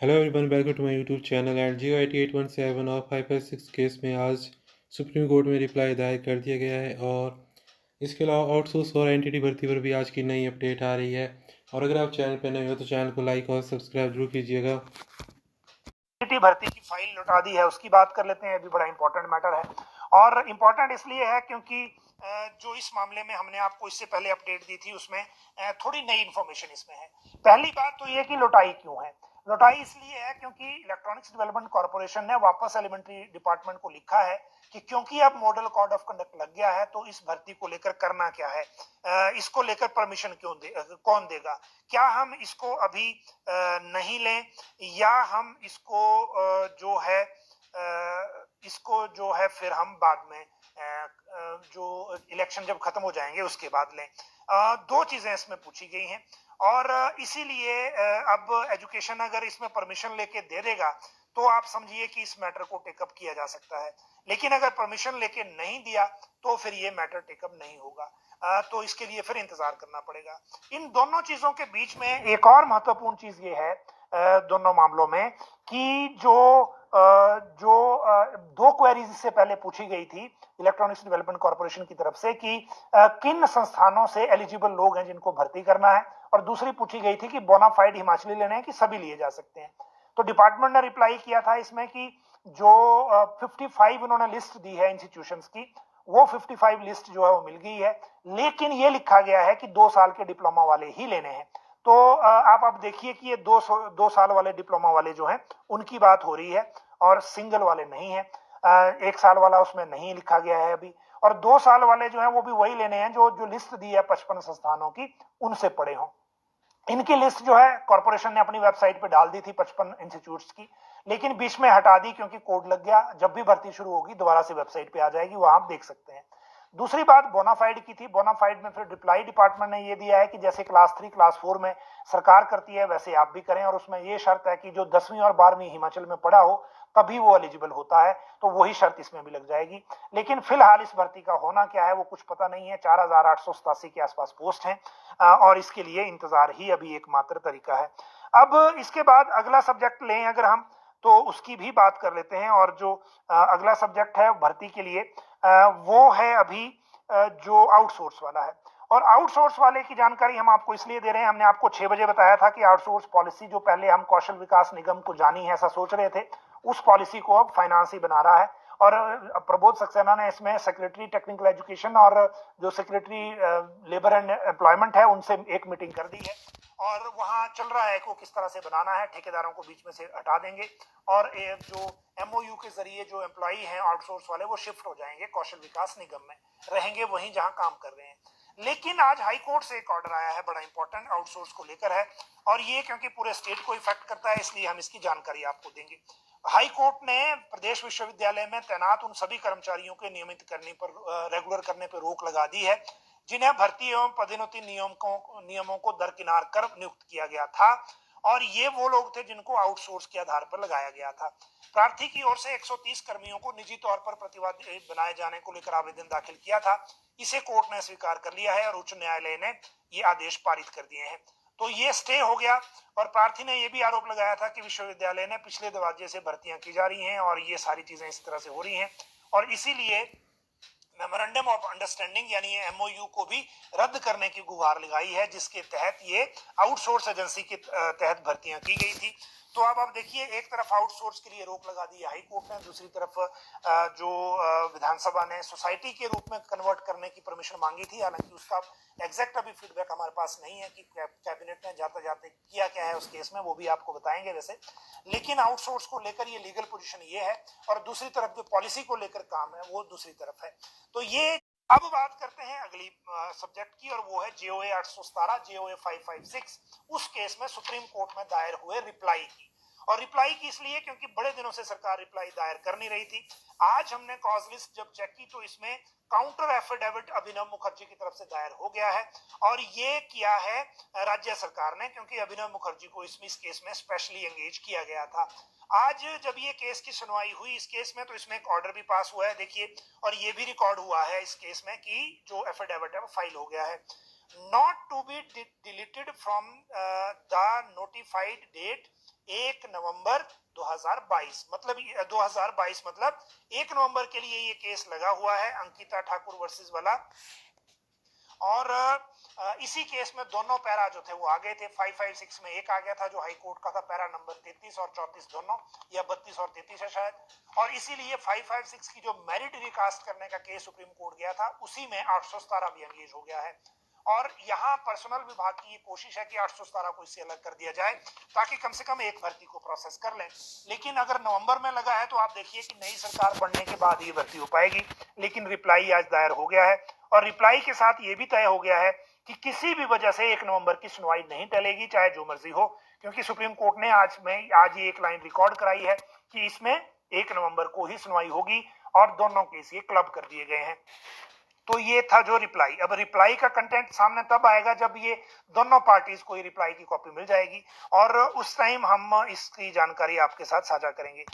Hello everyone, welcome to my YouTube channel. And Jio I T 817 और 556 case में आज supreme court में reply दायर कर दिया गया है। और इसके अलावा आउटसोर्स और एंटिटी भर्ती पर भी आज की नई अपडेट आ रही है। और अगर आप चैनल पर नए हो तो चैनल को लाइक और सब्सक्राइब जरूर कीजिएगा। एंटिटी भर्ती की फाइल लौटा दी है, उसकी बात कर लेते हैं। अभी बड़ा इंपॉर्टेंट मैटर है और इंपॉर्टेंट इसलिए है क्योंकि जो इस मामले में हमने आपको इससे पहले अपडेट दी थी उसमें थोड़ी नई इंफॉर्मेशन इसमें है। पहली बात तो ये कि लौटाई क्यों है। लौटाई इसलिए है क्योंकि इलेक्ट्रॉनिक्स डेवलपमेंट कॉर्पोरेशन ने वापस एलिमेंट्री डिपार्टमेंट को लिखा है कि क्योंकि अब मॉडल कोड ऑफ कंडक्ट लग गया है तो इस भर्ती को लेकर करना क्या है, इसको लेकर परमिशन कौन देगा। क्या हम इसको अभी नहीं लें या हम इसको इसको जो है फिर हम बाद में जो इलेक्शन जब खत्म हो जाएंगे उसके बाद लें। दो चीजें इसमें पूछी गई हैं और इसीलिए अब एजुकेशन अगर इसमें परमिशन लेके दे देगा तो आप समझिए कि इस मैटर को टेकअप किया जा सकता है। लेकिन अगर परमिशन लेके नहीं दिया तो फिर ये मैटर टेकअप नहीं होगा। तो इसके लिए फिर इंतजार करना पड़ेगा। इन दोनों चीजों के बीच में एक और महत्वपूर्ण चीज ये है दोनों मामलों में कि दो क्वेरीज इससे पहले पूछी गई थी इलेक्ट्रॉनिक्स डेवलपमेंट कॉर्पोरेशन की तरफ से कि किन संस्थानों से एलिजिबल लोग हैं जिनको भर्ती करना है, और दूसरी पूछी गई थी कि बोनाफाइड हिमाचली लेने हैं कि सभी लिए जा सकते हैं। तो डिपार्टमेंट ने रिप्लाई किया था इसमें कि जो 55 उन्होंने लिस्ट दी है इंस्टीट्यूशंस की, वो 55 लिस्ट जो है वो मिल गई है। लेकिन ये लिखा गया है कि 2 साल के डिप्लोमा वाले ही लेने हैं। तो आप अब देखिए कि ये 2 साल वाले डिप्लोमा वाले जो हैं उनकी बात हो रही है और सिंगल वाले नहीं है। 1 साल वाला उसमें नहीं लिखा गया है अभी। और 2 साल वाले जो हैं वो भी वही लेने हैं जो जो लिस्ट दी है 55 संस्थानों की उनसे पड़े हों। इनकी लिस्ट जो है कॉर्पोरेशन ने अपनी वेबसाइट पे डाल दी थी 55 इंस्टीट्यूट्स की, लेकिन बीच में हटा दी क्योंकि कोड लग गया। जब भी भर्ती शुरू होगी दोबारा से वेबसाइट पे आ जाएगी, वहां आप देख सकते हैं। दूसरी बात बोनाफाइड की थी। बोनाफाइड में फिर रिप्लाई डिपार्टमेंट ने ये दिया है कि जैसे क्लास 3 क्लास 4 में सरकार करती है वैसे आप भी करें, और उसमें ये शर्त है कि जो 10वीं और 12वीं हिमाचल में पढ़ा हो तभी वो एलिजिबल होता है। तो वही शर्त इसमें भी लग जाएगी। लेकिन फिलहाल इस भर्ती का होना क्या है वो कुछ पता नहीं है। 4887 के आसपास पोस्ट हैं और इसके लिए इंतजार ही अभी एकमात्र तरीका है। अब इसके बाद अगला सब्जेक्ट लें अगर हम तो उसकी भी बात कर लेते हैं। और जो अगला सब्जेक्ट है भर्ती के लिए वो है अभी जो आउटसोर्स वाला है। और आउटसोर्स वाले की जानकारी हम आपको इसलिए दे रहे हैं, हमने आपको 6 बजे बताया था कि आउटसोर्स पॉलिसी जो पहले हम कौशल विकास निगम को जानी है ऐसा सोच रहे थे, उस पॉलिसी को अब फाइनेंस ही बना रहा है। और प्रबोध सक्सेना ने इसमें सेक्रेटरी टेक्निकल एजुकेशन और जो सेक्रेटरी लेबर एंड एम्प्लॉयमेंट है उनसे एक मीटिंग कर दी है और वहां चल रहा है को किस तरह से बनाना है। ठेकेदारों को बीच में से हटा देंगे और जो एमओयू के जरिए जो एम्प्लॉय हैं आउटसोर्स वाले वो शिफ्ट हो जाएंगे कौशल विकास निगम में, रहेंगे वहीं जहां काम कर रहे हैं। लेकिन आज हाई कोर्ट से एक ऑर्डर आया है बड़ा इंपॉर्टेंट आउटसोर्स को लेकर है, और ये क्योंकि पूरे स्टेट को इफेक्ट करता है इसलिए हम इसकी जानकारी आपको देंगे। हाई कोर्ट ने प्रदेश विश्वविद्यालय में तैनात उन सभी कर्मचारियों के नियमित करने पर रेगुलर करने पर रोक लगा दी है जिन्हें भर्ती एवं पदोन्नति नियमों को दरकिनार कर नियुक्त किया गया था, और ये वो लोग थे जिनको आउटसोर्स के आधार पर लगाया गया था। प्रार्थी की ओर से 130 कर्मियों को निजी तौर पर प्रतिवादी बनाए जाने को लेकर आवेदन दाखिल किया था। इसे कोर्ट ने स्वीकार कर लिया है और उच्च न्यायालय ने ये आदेश पारित कर दिए हैं। तो ये स्टे हो गया। और प्रार्थी ने यह भी आरोप लगाया था कि विश्वविद्यालय ने पिछले दरवाजे से भर्तियां की जा रही हैं और ये सारी चीजें इस तरह से हो रही हैं, और इसीलिए मेमोरेंडम ऑफ अंडरस्टैंडिंग यानी एमओयू को भी रद्द करने की गुहार लगाई है, जिसके तहत ये आउटसोर्स एजेंसी के तहत भर्तियां की गई थी। तो अब आप देखिए, एक तरफ आउटसोर्स के लिए रोक लगा दी हाई कोर्ट ने, दूसरी तरफ जो विधानसभा ने सोसाइटी के रूप में कन्वर्ट करने की परमिशन मांगी थी। हालांकि उसका एग्जैक्ट अभी फीडबैक हमारे पास नहीं है कि कैबिनेट ने जाते जाते किया क्या है उस केस में, वो भी आपको बताएंगे वैसे। लेकिन आउटसोर्स को लेकर ये लीगल पोजीशन ये है, और दूसरी तरफ जो पॉलिसी को लेकर काम है वो दूसरी तरफ है। तो ये अब बात करते हैं अगली सब्जेक्ट की, और वो है जेओए 817 जेओए 556। उस केस में सुप्रीम कोर्ट में दायर हुए रिप्लाई की। और रिप्लाई की इसलिए क्योंकि बड़े दिनों से सरकार रिप्लाई दायर कर नहीं रही थी। आज हमने कॉज लिस्ट जब चेक की तो इसमें काउंटर एफिडेविट अभिनव मुखर्जी की तरफ से दायर हो गया है, और ये किया है राज्य सरकार ने क्योंकि अभिनव मुखर्जी को इस केस में स्पेशली एंगेज किया गया था। आज जब ये केस की सुनवाई हुई इस केस में, तो इसमें एक ऑर्डर भी पास हुआ है देखिए, और ये भी रिकॉर्ड हुआ है इस केस में कि जो एफिडेविट है वो फाइल हो गया है। Not to be deleted from the notified date 1 November 2022, मतलब 2022 मतलब 1 नवंबर के लिए ये केस लगा हुआ है अंकिता ठाकुर वर्सेस वाला। और इसी केस में दोनों पैरा जो थे वो आ गए थे। 556 में एक आ गया था जो हाई कोर्ट का था, पैरा नंबर 33 और 34 दोनों, या 32 और 33 है शायद। और इसीलिए 556 की जो मेरिट रिकास्ट करने का केस सुप्रीम कोर्ट गया था उसी में 817 भी एंगेज हो गया है। और यहाँ पर्सनल विभाग की ये कोशिश है कि 817 को इससे अलग कर दिया जाए ताकि कम से कम एक भर्ती को प्रोसेस कर लें। लेकिन अगर नवंबर में लगा है तो आप देखिए कि नई सरकार बनने के बाद ये भर्ती हो पाएगी। लेकिन रिप्लाई आज दायर हो गया है और रिप्लाई के साथ ये भी तय हो गया है कि किसी भी वजह से 1 नवंबर की सुनवाई नहीं टलेगी, चाहे जो मर्जी हो, क्योंकि सुप्रीम कोर्ट ने आज ये एक लाइन रिकॉर्ड कराई है कि इसमें 1 नवंबर को ही सुनवाई होगी और दोनों केस ये क्लब कर दिए गए हैं। तो ये था जो रिप्लाई। अब रिप्लाई का कंटेंट सामने तब आएगा जब ये दोनों पार्टीज को रिप्लाई की कॉपी मिल जाएगी और उस टाइम हम इसकी जानकारी आपके साथ साझा करेंगे।